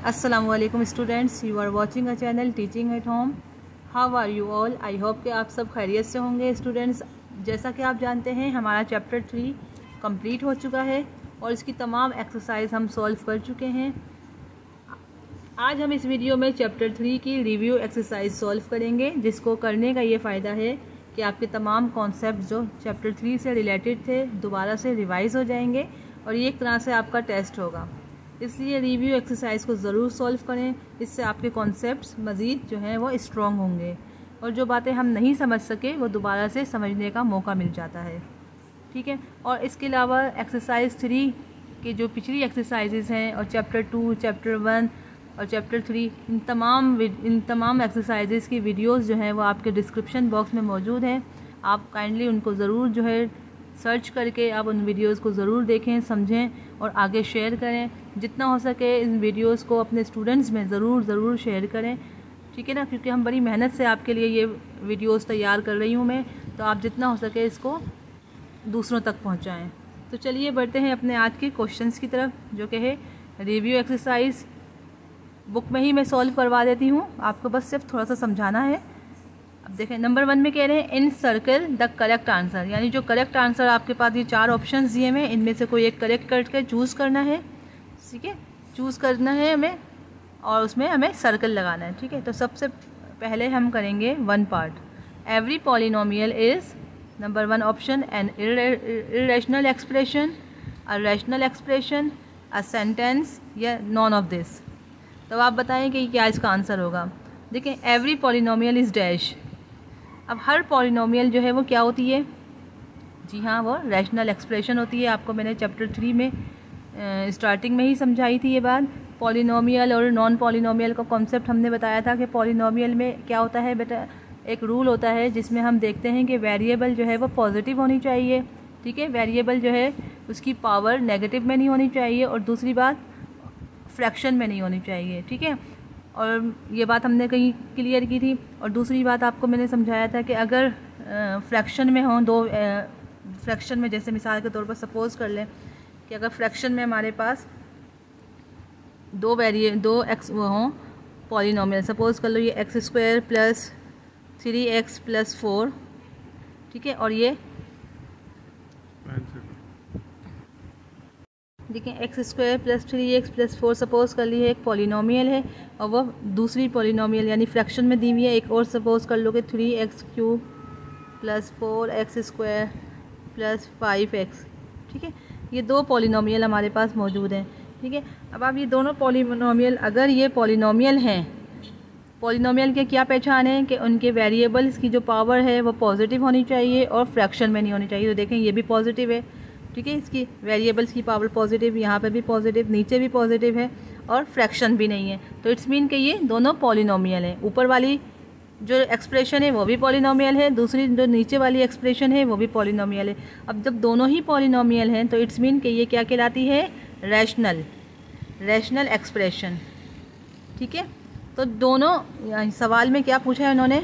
अस्सलामुअलैकुम students, you are watching a channel teaching at home. How are you all? I hope कि आप सब खैरियत से होंगे। स्टूडेंट्स, जैसा कि आप जानते हैं हमारा चैप्टर 3 कंप्लीट हो चुका है और इसकी तमाम एक्सरसाइज हम सॉल्व कर चुके हैं। आज हम इस वीडियो में चैप्टर 3 की रिव्यू एक्सरसाइज सॉल्व करेंगे, जिसको करने का ये फ़ायदा है कि आपके तमाम कॉन्सेप्ट जो चैप्टर 3 से रिलेटेड थे दोबारा से रिवाइज़ हो जाएंगे और ये एक तरह से आपका टेस्ट होगा। इसलिए रिव्यू एक्सरसाइज को ज़रूर सॉल्व करें, इससे आपके कॉन्सेप्ट्स मज़ीद जो हैं वो स्ट्रॉन्ग होंगे और जो बातें हम नहीं समझ सके वो दोबारा से समझने का मौका मिल जाता है। ठीक है। और इसके अलावा एक्सरसाइज 3 की जो पिछली एक्सरसाइजेज़ हैं और चैप्टर 2, चैप्टर 1 और चैप्टर 3 इन तमाम एक्सरसाइजेज़ की वीडियोस जो हैं वो आपके डिस्क्रिप्शन बॉक्स में मौजूद हैं। आप काइंडली उनको ज़रूर जो है सर्च करके आप उन वीडियोस को ज़रूर देखें, समझें और आगे शेयर करें। जितना हो सके इन वीडियोस को अपने स्टूडेंट्स में ज़रूर शेयर करें। ठीक है ना, क्योंकि हम बड़ी मेहनत से आपके लिए ये वीडियोस तैयार कर रही हूँ मैं, तो आप जितना हो सके इसको दूसरों तक पहुँचाएँ। तो चलिए बढ़ते हैं अपने आज के क्वेश्चंस की तरफ, जो कि है रिव्यू एक्सरसाइज। बुक में ही मैं सॉल्व करवा देती हूँ, आपको बस सिर्फ थोड़ा सा समझाना है। अब देखें, नंबर 1 में कह रहे हैं इन सर्कल द करेक्ट आंसर, यानी जो करेक्ट आंसर आपके पास ये 4 ऑप्शंस दिए हुए हैं, इनमें से कोई एक करेक्ट करके चूज़ करना है। ठीक है, चूज़ करना है हमें और उसमें हमें सर्कल लगाना है। ठीक है, तो सबसे पहले हम करेंगे 1 part. Every polynomial is number 1 option an irrational expression, a rational expression, a sentence या नॉन ऑफ दिस। तो आप बताएं कि क्या इसका आंसर होगा। देखें, एवरी पॉलिनोमियल इज़ डैश। अब हर पॉलिनोमियल जो है वो क्या होती है? जी हाँ, वो रैशनल एक्सप्रेशन होती है। आपको मैंने चैप्टर 3 में स्टार्टिंग में ही समझाई थी ये बात। पॉलिनोमियल और नॉन पॉलिनोमियल का कॉन्सेप्ट हमने बताया था कि पॉलिनोमियल में क्या होता है बेटा, एक रूल होता है जिसमें हम देखते हैं कि वेरिएबल जो है वो पॉजिटिव होनी चाहिए। ठीक है, वेरिएबल जो है उसकी पावर नेगेटिव में नहीं होनी चाहिए और दूसरी बात फ्रैक्शन में नहीं होनी चाहिए। ठीक है, और ये बात हमने कहीं क्लियर की थी। और दूसरी बात आपको मैंने समझाया था कि अगर फ्रैक्शन में हों दो फ्रैक्शन में, जैसे मिसाल के तौर पर सपोज़ कर लें कि अगर फ्रैक्शन में हमारे पास दो एक्स वो हों पॉलिनोमियल, सपोज़ कर लो ये x² + 3x + 4। ठीक है, और ये देखिए x² + 3x + 4 सपोज़ कर ली है एक पॉलिनोमियल है और वह दूसरी पॉलिनोमियल यानी फ्रैक्शन में दी हुई है एक और सपोज़ कर लो कि 3x³ + 4x² + 5x। ठीक है, ये 2 पॉलिनोमियल हमारे पास मौजूद हैं। ठीक है, अब आप ये दोनों पॉलिनोमियल, अगर ये पॉलिनोमियल हैं, पॉलिनोमियल के क्या पहचान है कि उनके वेरिएबल्स की जो पावर है वो पॉजिटिव होनी चाहिए और फ्रैक्शन में नहीं होनी चाहिए। तो देखें ये भी पॉजिटिव है। ठीक है, इसकी वेरिएबल्स की पावर पॉजिटिव, यहाँ पे भी पॉजिटिव, नीचे भी पॉजिटिव है और फ्रैक्शन भी नहीं है। तो इट्स मीन कि ये दोनों पॉलिनोमियल हैं। ऊपर वाली जो एक्सप्रेशन है वो भी पॉलिनोमियल है, दूसरी जो नीचे वाली एक्सप्रेशन है वो भी पॉलिनोमियल है। अब जब दोनों ही पॉलिनोमियल हैं तो इट्स मीन कि ये क्या कहलाती है? Rational expression. ठीक है, तो दोनों सवाल में क्या पूछा है उन्होंने?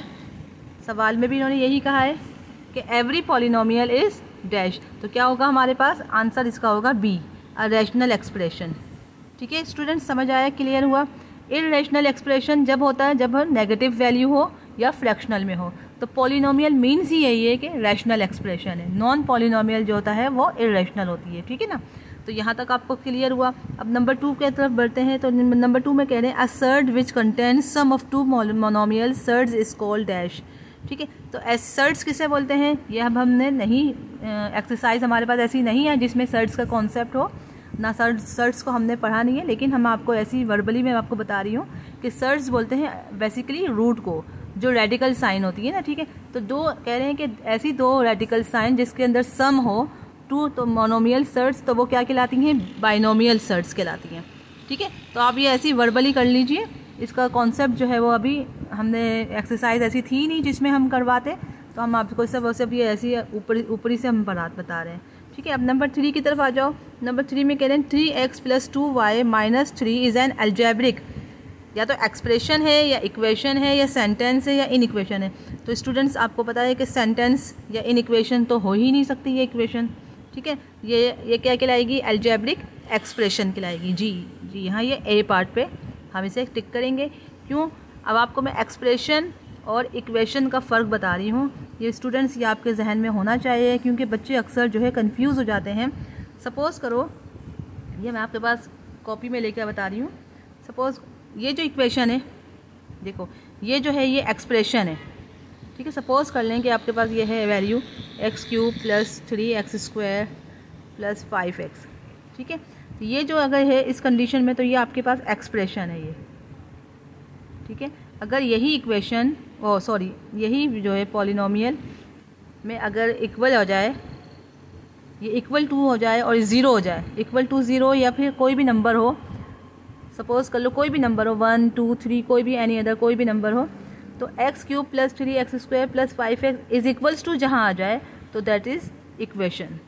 सवाल में भी इन्होंने यही कहा है कि एवरी पॉलिनोमियल इज़ डैश। तो क्या होगा हमारे पास? आंसर इसका होगा बी, अ रैशनल एक्सप्रेशन। ठीक है स्टूडेंट्स, समझ आया? क्लियर हुआ? इरेशनल एक्सप्रेशन जब होता है जब नेगेटिव वैल्यू हो या फ्रैक्शनल में हो। तो पॉलिनोमियल मीन्स ही यही है कि रैशनल एक्सप्रेशन है। नॉन पॉलिनोमियल जो होता है वो इरेशनल होती है। ठीक है ना, तो यहाँ तक आपको क्लियर हुआ। अब नंबर 2 की तरफ बढ़ते हैं। तो नंबर 2 में कह रहे हैं a surd which contains sum of 2 monomial surds is called dash. ठीक है, तो सर्ड्स किसे बोलते हैं? ये अब हमने नहीं, एक्सरसाइज हमारे पास ऐसी नहीं है जिसमें सर्ड्स का कॉन्सेप्ट हो ना। सर्ड्स को हमने पढ़ा नहीं है, लेकिन हम आपको ऐसी वर्बली में आपको बता रही हूँ कि सर्ड्स बोलते हैं बेसिकली रूट को, जो रेडिकल साइन होती है ना। ठीक है, तो दो कह रहे हैं कि ऐसी 2 रेडिकल साइन जिसके अंदर सम हो 2 तो मोनोमियल सर्ड्स, तो वो क्या कहलाती हैं? बाइनोमियल सर्ड्स कहलाती हैं। ठीक है, तो आप ये ऐसी वर्बली कर लीजिए। इसका कॉन्सेप्ट जो है वो अभी हमने एक्सरसाइज ऐसी थी नहीं जिसमें हम करवाते, तो हम आपको सब ये ऐसी ऊपरी से हम बता रहे हैं। ठीक है, अब नंबर 3 की तरफ आ जाओ। नंबर 3 में कह रहे हैं 3x + 2y - 3 is an algebraic. या तो एक्सप्रेशन है या इक्वेशन है या सेंटेंस है या इन इक्वेशन है। तो स्टूडेंट्स आपको पता है कि सेंटेंस या इन इक्वेशन तो हो ही नहीं सकती ये इक्वेशन। ठीक है, ये क्या कहलाएगी? अलजेब्रिक एक्सप्रेशन कहलाएगी। जी हाँ, ये ए पार्ट पे हम इसे टिक करेंगे। क्यों? अब आपको मैं एक्सप्रेशन और इक्वेशन का फ़र्क बता रही हूँ। ये स्टूडेंट्स, ये आपके जहन में होना चाहिए, क्योंकि बच्चे अक्सर जो है कंफ्यूज हो जाते हैं। सपोज़ करो, ये मैं आपके पास कॉपी में लेकर बता रही हूँ। सपोज़ ये जो इक्वेशन है, देखो ये जो है ये एक्सप्रेशन है, ठीक है। सपोज़ कर लें कि आपके पास ये है वैल्यू x³ + 3x² + 5x, ठीक है। तो ये जो अगर है इस कंडीशन में, तो ये आपके पास एक्सप्रेशन है ये, ठीक है। अगर यही इक्वेशन यही जो है पॉलिनोमियल में अगर इक्वल हो जाए, ये इक्वल टू हो जाए और 0 हो जाए, इक्वल टू 0 या फिर कोई भी नंबर हो, सपोज़ कर लो कोई भी नंबर हो 1 2 3 कोई भी एनी अदर कोई भी नंबर हो, तो x³ + 3x² + 5x is equals to जहाँ आ जाए तो दैट इज़ इक्वेशन।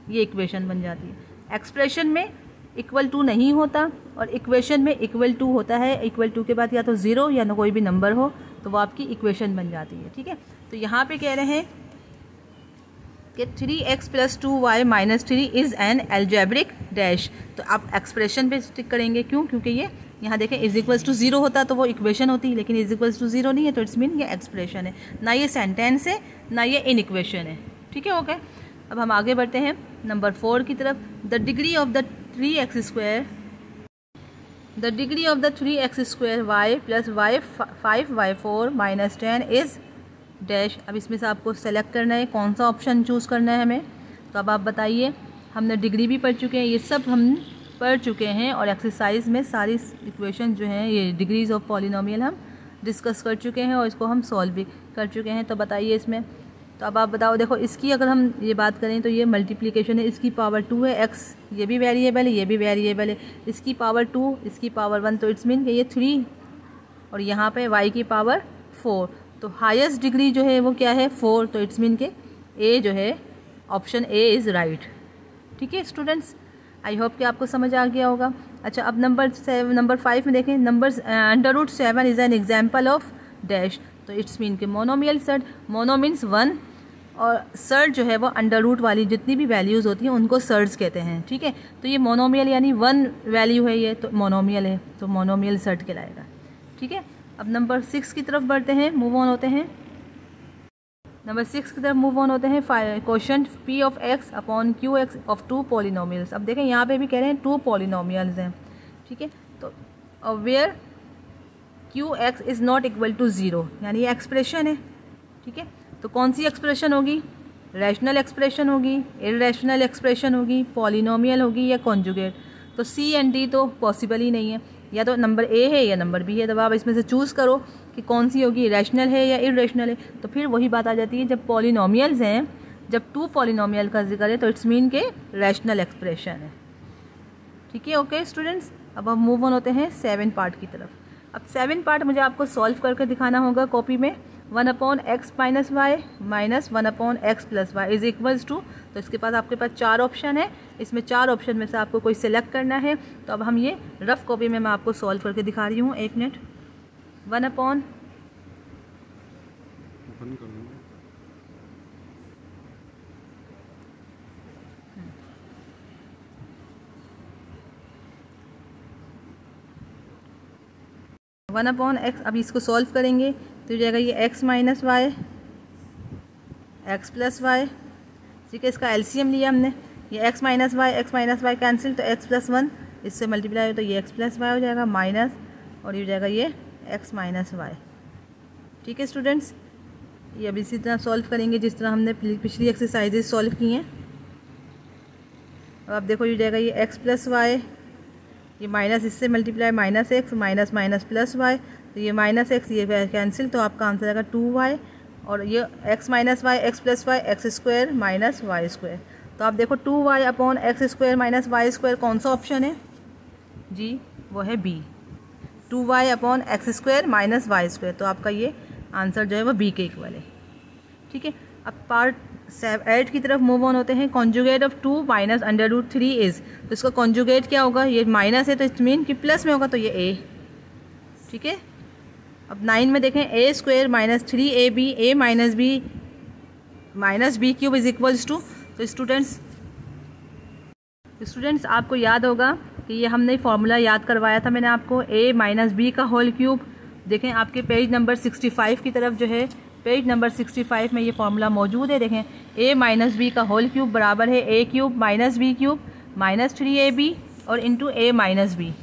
ये इक्वेशन बन जाती है। एक्सप्रेशन में इक्वल टू नहीं होता और इक्वेशन में इक्वल टू होता है। इक्वल टू के बाद या तो 0 या ना कोई भी नंबर हो, तो वो आपकी इक्वेशन बन जाती है, ठीक है। तो यहाँ पे कह रहे हैं कि 3x + 2y - 3 is an algebraic dash. तो आप एक्सप्रेशन पे स्टिक करेंगे। क्यों? क्योंकि ये यहाँ देखें इज इक्वल्स टू 0 होता तो वो इक्वेशन होती, लेकिन इज इक्वल्स टू 0 नहीं है, तो इट्स मीन ये एक्सप्रेशन है, ना ये सेंटेंस है ना ये इन इक्वेशन है, ठीक है। ओके, अब हम आगे बढ़ते हैं नंबर 4 की तरफ। The degree of the 3x² y + y 5y4 - 10 is dash. अब इसमें से आपको सेलेक्ट करना है कौन सा ऑप्शन चूज़ करना है हमें। तो अब आप बताइए, हमने डिग्री भी पढ़ चुके हैं, ये सब हम पढ़ चुके हैं, और एक्सरसाइज में सारी इक्वेशन जो हैं ये डिग्रीज ऑफ पॉलिनोमियल हम डिस्कस कर चुके हैं और इसको हम सॉल्व भी कर चुके हैं। तो बताइए इसमें, तो अब आप बताओ। देखो इसकी अगर हम ये बात करें तो ये मल्टीप्लिकेशन है, इसकी पावर 2 है, x ये भी वेरिएबल है, ये भी वेरिएबल है, इसकी पावर 2 इसकी पावर 1, तो इट्स मीन कि ये 3 और यहाँ पे y की पावर 4। तो हाईएस्ट डिग्री जो है वो क्या है? 4। तो इट्स मीन के ए जो है ऑप्शन ए इज़ राइट, ठीक है स्टूडेंट्स। आई होप कि आपको समझ आ गया होगा। अच्छा, अब नंबर 5 में देखें, numbers √7 is an example of dash. तो इट्स मीन के मोनोमियल सर्ड, मोनो मीन्स 1 और सर्ड जो है वो अंडर रूट वाली जितनी भी वैल्यूज़ होती हैं उनको सर्ड्स कहते हैं, ठीक है। तो ये मोनोमियल यानी 1 वैल्यू है, ये तो मोनोमियल है, तो मोनोमियल सर्ड कहलाएगा, ठीक है। अब नंबर 6 की तरफ बढ़ते हैं, मूव ऑन होते हैं। नंबर 6 की तरफ मूव ऑन होते हैं। Question P of x / Qx of 2 polynomials. अब देखें यहाँ पे भी कह रहे हैं 2 पॉलिनोमियल्स हैं, ठीक है। तो where Qx is not equal to 0, यानी ये एक्सप्रेशन है, ठीक है। तो कौन सी एक्सप्रेशन होगी? रैशनल एक्सप्रेशन होगी, इररेशनल एक्सप्रेशन होगी, पॉलिनोमियल होगी या कॉन्जुगेट। तो C एंड D तो पॉसिबल ही नहीं है, या तो नंबर A है या नंबर B है। तो आप इसमें से चूज़ करो कि कौन सी होगी, रैशनल है या इररेशनल है। तो फिर वही बात आ जाती है, जब पॉलिनोमियल्स हैं, जब 2 पॉलिनोमियल का जिक्र है तो इट्स मीन के रैशनल एक्सप्रेशन है, ठीक है। ओके स्टूडेंट्स, अब हम मूव ऑन होते हैं 7 पार्ट की तरफ। अब 7 पार्ट मुझे आपको सॉल्व करके दिखाना होगा कॉपी में। 1/x - y - 1/x + y is equals to, तो इसके पास आपके पास 4 ऑप्शन है, इसमें 4 ऑप्शन में से आपको कोई सिलेक्ट करना है। तो अब हम ये रफ कॉपी में मैं आपको सॉल्व करके दिखा रही हूँ, 1 मिनट। 1/x, अब इसको सॉल्व करेंगे तो जाएगा ये x - y x + y, ठीक है। इसका एलसीएम लिया हमने, ये x - y कैंसिल, तो x + 1 इससे मल्टीप्लाई हो तो ये x + y हो जाएगा माइनस, और ये हो जाएगा ये x - y, ठीक है स्टूडेंट्स। ये अब इसी तरह सॉल्व करेंगे जिस तरह हमने पिछली एक्सरसाइजेज सॉल्व की हैं। अब आप देखो ये जाएगा ये x + y, ये माइनस इससे मल्टीप्लाई -x माइनस + y, तो ये -x ये कैंसिल, तो आपका आंसर आएगा 2y, और ये x - y x + y x² - y²। तो आप देखो 2y/x² - y² कौन सा ऑप्शन है जी? वो है B, 2y/x² - y²। तो आपका ये आंसर जो है वो B के इक्वल है, ठीक है। अब पार्ट 8 की तरफ मूव ऑन होते हैं। कॉन्जुगेट ऑफ 2 - √3 इज़, तो इसका कॉन्जुगेट क्या होगा? ये माइनस है तो इट मीन कि प्लस में होगा, तो ये A, ठीक है। अब 9 में देखें, a² - 3ab a - b cube is equals to, तो स्टूडेंट्स आपको याद होगा कि ये हमने फॉर्मूला याद करवाया था मैंने आपको, a माइनस बी का होल क्यूब। देखें आपके पेज नंबर 65 की तरफ जो है, पेज नंबर 65 में ये फॉर्मूला मौजूद है। देखें a माइनस बी का होल क्यूब बराबर है a cube minus B cube minus 3ab और इंटू a माइनस बी।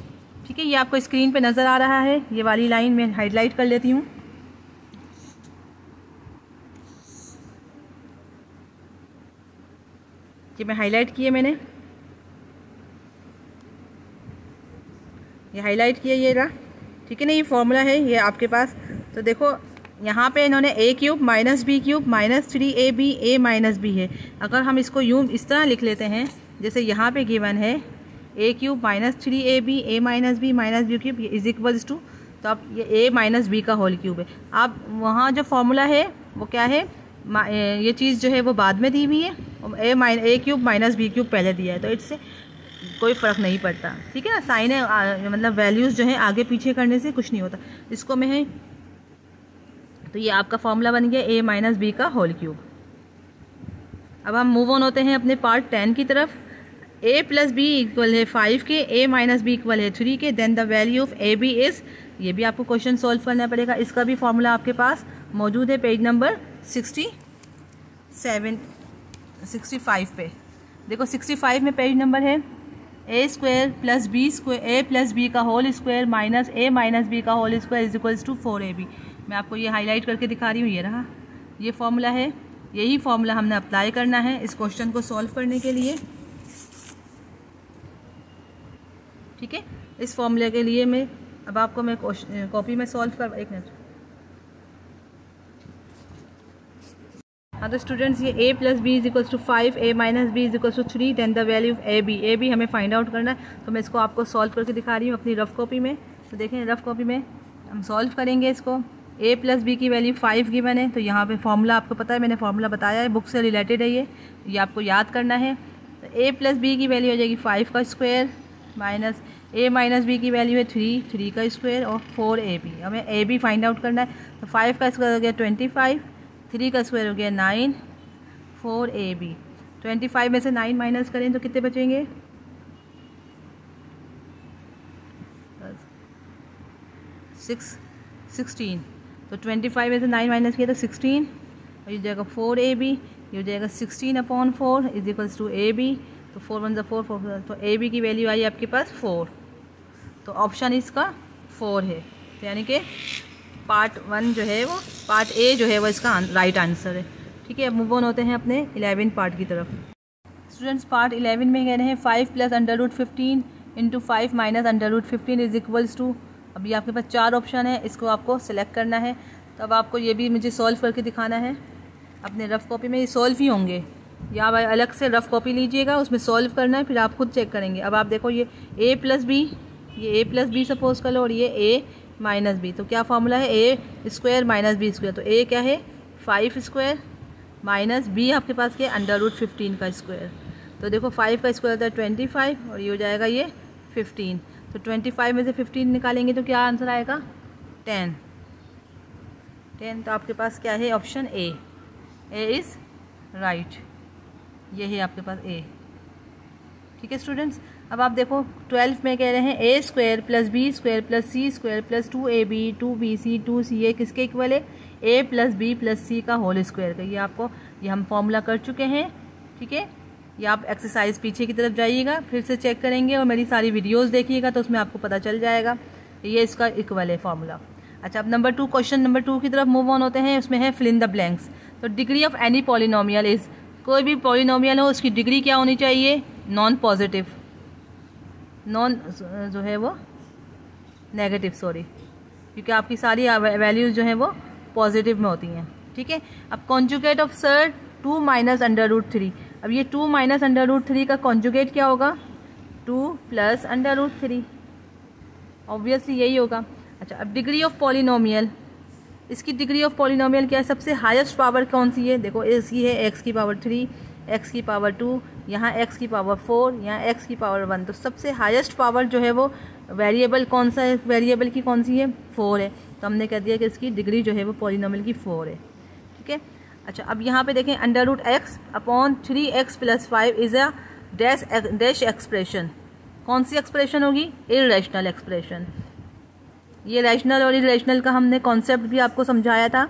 ठीक है, ये आपको स्क्रीन पे नज़र आ रहा है, ये वाली लाइन में हाईलाइट कर लेती हूँ। ये मैं हाईलाइट किए, मैंने ये हाईलाइट किया, ये रहा। ठीक है ना, ये फॉर्मूला है ये आपके पास। तो देखो यहाँ पे इन्होंने a cube minus B cube minus 3ab a minus B है। अगर हम इसको यूँ इस तरह लिख लेते हैं, जैसे यहाँ पे गिवन है a cube minus 3ab a minus B minus B cube is equals to, तो अब ये a माइनस बी का होल क्यूब है। अब वहाँ जो फॉर्मूला है वो क्या है, ये चीज़ जो है वो बाद में दी हुई है, a cube minus B cube पहले दिया है, तो इससे कोई फ़र्क नहीं पड़ता। ठीक है ना, साइन है मतलब वैल्यूज़ जो है आगे पीछे करने से कुछ नहीं होता। इसको में है, तो ये आपका फॉर्मूला बन गया a माइनस बी का होल क्यूब। अब हम मूव ऑन होते हैं अपने पार्ट 10 की तरफ। a प्लस बी इक्वल है 5 के, a माइनस बी इक्वल है 3 के, then the value of a B is, ये भी आपको क्वेश्चन सॉल्व करना पड़ेगा। इसका भी फॉर्मूला आपके पास मौजूद है पेज नंबर 65 पे। देखो 65 में पेज नंबर है a square plus B square, a plus b का whole square minus a minus B का whole square is equals to 4ab। मैं आपको ये हाईलाइट करके दिखा रही हूँ, ये रहा, ये फॉर्मूला है। यही फॉर्मूला हमने अप्लाई करना है इस क्वेश्चन को सॉल्व करने के लिए। ठीक है, इस फॉर्मूले के लिए मैं अब आपको मैं कॉपी में सॉल्व कर, एक मिनट। हाँ तो स्टूडेंट्स, ये a plus B is equals to 5, a minus B is equals to 3, then the value of a B हमें फाइंड आउट करना है। तो मैं इसको आपको सॉल्व करके दिखा रही हूँ अपनी रफ कॉपी में। तो देखें रफ कॉपी में हम सॉल्व करेंगे इसको। a प्लस बी की वैल्यू 5 गिवन है, तो यहाँ पे फॉर्मूला आपको पता है, मैंने फॉर्मूला बताया है, बुक से रिलेटेड है ये आपको याद करना है। तो a प्लस बी की वैल्यू हो जाएगी 5 का square minus a minus B की वैल्यू है 3 का स्क्वायर और 4ab। हमें a b फाइंड आउट करना है। तो 5 का स्क्वायर हो गया 25, 3 का स्क्वायर हो गया 9, 4ab। 25 में से 9 माइनस करें तो कितने बचेंगे, 16। तो 25 में से 9 माइनस किया तो 16, और ये जाएगा 4ab, ये हो जाएगा 16/4 इज इक्वल्स टू ab। तो 4 1 4 4, तो ab की वैल्यू आई आपके पास 4। तो ऑप्शन इसका 4 है, तो यानी कि पार्ट 1 जो है वो, पार्ट ए जो है वो इसका राइट आंसर है। ठीक है, अब मूव ऑन होते हैं अपने 11 पार्ट की तरफ। स्टूडेंट्स पार्ट 11 में कह रहे हैं 5 plus √15 into 5 minus √15 is equals to, अभी आपके पास 4 ऑप्शन है, इसको आपको सेलेक्ट करना है। तो अब आपको ये भी मुझे सॉल्व करके दिखाना है अपने रफ कॉपी में, ये सॉल्व ही होंगे या आप अलग से रफ कॉपी लीजिएगा, उसमें सॉल्व करना है, फिर आप खुद चेक करेंगे। अब आप देखो ये a प्लस बी, ये a प्लस बी सपोज कर लो, और ये a माइनस बी। तो क्या फॉर्मूला है, a square minus B square. तो a क्या है 5 स्क्वायर माइनस b आपके पास क्या √15 का स्क्वायर। तो देखो 5 का स्क्वायर होता है 25 और ये हो जाएगा ये 15। तो 25 में से 15 निकालेंगे तो क्या आंसर आएगा 10। तो आपके पास क्या है ऑप्शन a इज़ राइट, ये है आपके पास a। ठीक है स्टूडेंट्स, अब आप देखो 12 में कह रहे हैं a square plus B square plus C square plus 2ab 2bc 2ca किसके इक्वल है, a plus B plus C का होल स्क्वायर का। ये हम फॉर्मूला कर चुके हैं। ठीक है, ये आप एक्सरसाइज पीछे की तरफ जाइएगा, फिर से चेक करेंगे और मेरी सारी वीडियोस देखिएगा तो उसमें आपको पता चल जाएगा ये इसका इक्वल है फॉर्मूला। अच्छा, अब नंबर 2, क्वेश्चन नंबर 2 की तरफ मूव ऑन होते हैं। उसमें है फिल इन द ब्लैंक्स। तो degree of any polynomial is, कोई भी पॉलिनोमियल हो उसकी डिग्री क्या होनी चाहिए, नॉन पॉजिटिव, नॉन जो है वो नेगेटिव, सॉरी, क्योंकि आपकी सारी वैल्यूज़ जो है वो पॉजिटिव में होती हैं। ठीक है, अब कॉन्जुगेट ऑफ सर 2 माइनस √3। अब ये 2 माइनस √3 का कॉन्जुगेट क्या होगा, 2 प्लस √3, ऑब्वियसली यही होगा। अच्छा, अब डिग्री ऑफ पॉलिनोमियल, इसकी डिग्री ऑफ पॉलिनोमियल क्या है, सबसे हाईएस्ट पावर कौन सी है, देखो इसकी है x की पावर 3, x की पावर 2, यहाँ x की पावर 4, यहाँ x की पावर 1। तो सबसे हाईएस्ट पावर जो है वो वेरिएबल कौन सा है, वेरिएबल की कौन सी है, 4 है। तो हमने कह दिया कि इसकी डिग्री जो है वो पॉलिनोमियल की 4 है। ठीक है, अच्छा, अब यहाँ पे देखें √x/3x + 5 is a dash expression. कौन सी एक्सप्रेशन होगी? Irrational expression. ये रैशनल और इर्रेशनल का हमने कॉन्सेप्ट भी आपको समझाया था,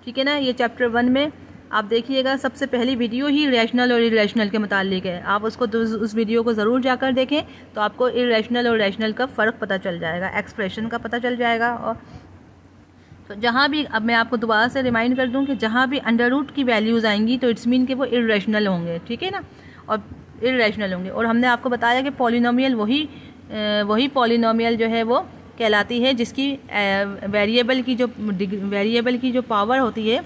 ठीक है ना। ये चैप्टर 1 में आप देखिएगा, सबसे पहली वीडियो ही रैशनल और इर्रेशनल के मुतालिक है। आप उस वीडियो को ज़रूर जाकर देखें तो आपको इर्रेशनल और रैशनल का फ़र्क पता चल जाएगा, एक्सप्रेशन का पता चल जाएगा। और तो जहाँ भी, अब मैं आपको दोबारा से रिमाइंड कर दूँ कि जहाँ भी अंडर रूट की वैल्यूज़ आएंगी तो इट्स मीन कि वो इर्रेशनल होंगे, ठीक है ना, और इर्रेशनल होंगे। और हमने आपको बताया कि पॉलिनोमियल वही पॉलिनोमियल जो है वो कहलाती है जिसकी वेरिएबल की जो पावर होती है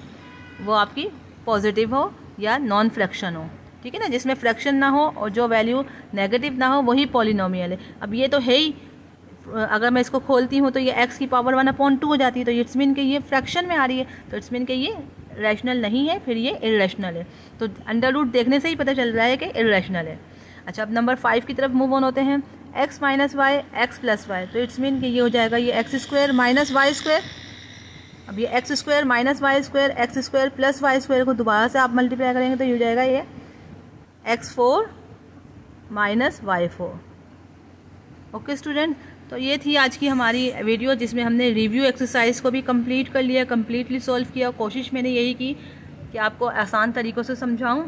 वो आपकी पॉजिटिव हो या नॉन फ्रैक्शन हो, ठीक है ना। जिसमें फ्रैक्शन ना हो और जो वैल्यू नेगेटिव ना हो वही पॉलिनोमियल है। अब ये तो है ही, अगर मैं इसको खोलती हूँ तो ये x की पावर 1/2 हो जाती है, तो इट्स मीन कि ये फ्रैक्शन में आ रही है, तो इट्स मीन कि ये रैशनल नहीं है, फिर ये इर्रेशनल है। तो अंडर रूट देखने से ही पता चल रहा है कि इर्रेशनल है। अच्छा, अब नंबर 5 की तरफ मूव ऑन होते हैं। x minus Y x plus Y, तो इट्स मीन कि ये हो जाएगा ये X square minus Y square. अब ये X square minus Y square, X square plus Y square को दोबारा से आप मल्टीप्लाई करेंगे तो ये हो जाएगा ये x4 minus y4। Okay student, तो ये थी आज की हमारी वीडियो जिसमें हमने रिव्यू एक्सरसाइज को भी कंप्लीट कर लिया, कंप्लीटली सॉल्व किया। कोशिश मैंने यही की कि आपको आसान तरीक़ों से समझाऊं,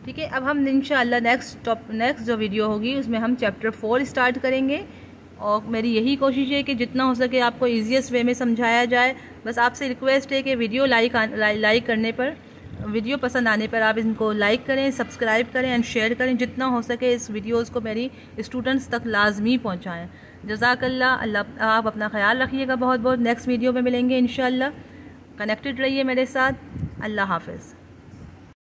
ठीक है। अब हम इंशाअल्लाह नेक्स्ट जो वीडियो होगी उसमें हम चैप्टर 4 स्टार्ट करेंगे, और मेरी यही कोशिश है कि जितना हो सके आपको ईजीएस्ट वे में समझाया जाए। बस आपसे रिक्वेस्ट है कि वीडियो लाइक करने पर, वीडियो पसंद आने पर आप इनको लाइक करें, सब्सक्राइब करें एंड शेयर करें। जितना हो सके इस वीडियोज़ को मेरी स्टूडेंट्स तक लाजमी पहुँचाएँ। जज़ाकल्लाह। अल्लाह, आप अपना ख्याल रखिएगा बहुत बहुत। नेक्स्ट वीडियो में मिलेंगे इंशाअल्लाह। कनेक्टेड रहिए मेरे साथ। अल्लाह हाफ़िज़।